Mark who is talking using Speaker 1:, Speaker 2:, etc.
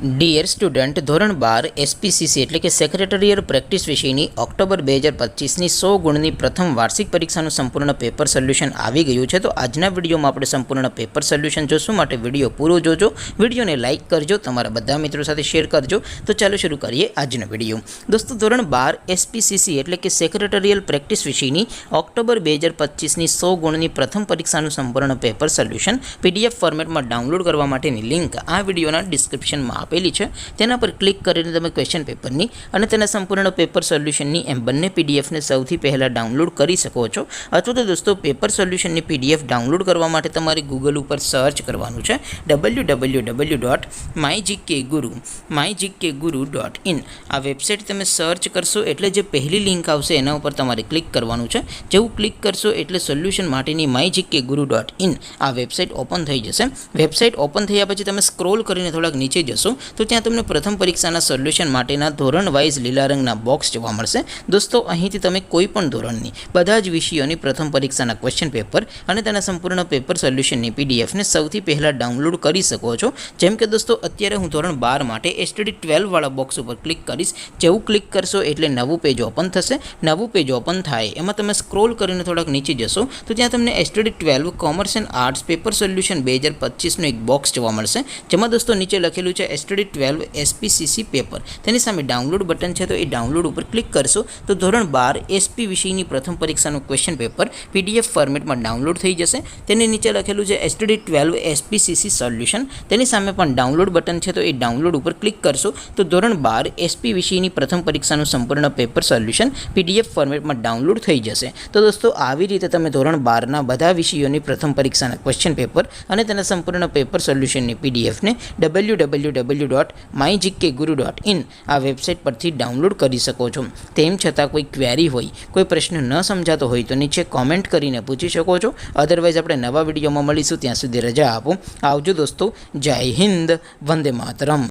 Speaker 1: Dear student, ધોરણ 12 SPCC એટલે કે સેક્રેટરીયલ પ્રેક્ટિસ વિષયની ઓક્ટોબર 2025ની 100 ગુણની પ્રથમ વાર્ષિક પરીક્ષાનું સંપૂર્ણ પેપર સોલ્યુશન આવી ગયું છે. તો આજના વિડીયોમાં આપણે સંપૂર્ણ પેપર સોલ્યુશન જોશું, માટે વિડીયો પૂરો જોજો. વિડીયોને લાઇક કરજો, તમારા બધા મિત્રો સાથે શેર કરજો. તો ચાલો શરૂ કરીએ આજનો વિડીયો. દોસ્તો, ધોરણ 12 એસપીસીસી એટલે કે સેક્રેટરીયલ પ્રેક્ટિસ વિષયની ઓક્ટોબર 2025ની 100 ગુણની પ્રથમ પરીક્ષાનું સંપૂર્ણ પેપર સોલ્યુશન પીડીએફ ફોર્મેટમાં ડાઉનલોડ કરવા માટેની લિંક આ વિડીયોના ડિસ્ક્રિપ્શનમાં આપેલી છે. તેના પર ક્લિક કરીને તમે ક્વેશ્ચન પેપરની અને તેના સંપૂર્ણ પેપર સોલ્યુશનની એમ બંને પીડીએફને સૌથી પહેલાં ડાઉનલોડ કરી શકો છો. અથવા તો દોસ્તો, પેપર સોલ્યુશનની પીડીએફ ડાઉનલોડ કરવા માટે તમારે ગૂગલ ઉપર સર્ચ કરવાનું છે www.mygkguru.in. આ વેબસાઇટ તમે સર્ચ કરશો એટલે જે પહેલી લિંક આવશે એના ઉપર તમારે ક્લિક કરવાનું છે. જેવું ક્લિક કરશો એટલે સોલ્યુશન માટેની mygkguru.in આ વેબસાઇટ ઓપન થઈ જશે. વેબસાઇટ ઓપન થયા પછી તમે સ્ક્રોલ કરીને થોડાક નીચે જશો તો ત્યાં તમને પ્રથમ પરીક્ષાના સોલ્યુશન માટેના ધોરણ વાઇઝ લીલા રંગના બોક્સ જોવા મળશે. દોસ્તો, અહીંથી તમે કોઈ પણ ધોરણની બધા જ વિષયોની પ્રથમ પરીક્ષાના ક્વેશ્ચન પેપર અને તેના સંપૂર્ણ પેપર સોલ્યુશનની પીડીએફને સૌથી પહેલાં ડાઉનલોડ કરી શકો છો. જેમ કે દોસ્તો, અત્યારે હું ધોરણ 12 માટે એસટીડી 12 વાળા બોક્સ ઉપર ક્લિક કરીશ. જેવું ક્લિક કરશો એટલે નવું પેજ ઓપન થશે. નવું પેજ ઓપન થાય એમાં તમે સ્ક્રોલ કરીને થોડાક નીચે જશો તો ત્યાં તમને STD 12 commerce and arts paper solution 2025નું એક બોક્સ જોવા મળશે. જેમાં દોસ્તો નીચે લખેલું છે એસટીડી 12 એસપીસીસી પેપર. તેની સામે ડાઉનલોડ બટન છે, તો એ ડાઉનલોડ ઉપર ક્લિક કરશો તો ધોરણ 12 એસપી વિષયની પ્રથમ પરીક્ષાનું ક્વેશ્ચન પેપર પીડીએફ ફોર્મેટમાં ડાઉનલોડ થઈ જશે. તેની નીચે લખેલું છે એસટીડી 12 એસપીસીસી સોલ્યુશન. તેની સામે પણ ડાઉનલોડ બટન છે, તો એ ડાઉનલોડ ઉપર ક્લિક કરશો તો ધોરણ 12 એસપી વિષયની પ્રથમ પરીક્ષાનું સંપૂર્ણ પેપર સોલ્યુશન પીડીએફ ફોર્મેટમાં ડાઉનલોડ થઈ જશે. તો દોસ્તો, આવી રીતે તમે ધોરણ 12ના બધા વિષયોની પ્રથમ પરીક્ષાના ક્વેશ્ચન પેપર અને તેના સંપૂર્ણ પેપર સોલ્યુશનની પીડીએફને www.mygkguru.in આ વેબસાઇટ પરથી ડાઉનલોડ કરી શકો છો. તેમ છતાં કોઈ ક્વેરી હોય, કોઈ પ્રશ્ન ન સમજાતો હોય તો નીચે કોમેન્ટ કરીને પૂછી શકો છો. અધરવાઇઝ આપણે નવા વિડીયોમાં મળીશું. ત્યાં સુધી રજા આપો. આવજો દોસ્તો. જય હિન્દ. વંદે માતરમ.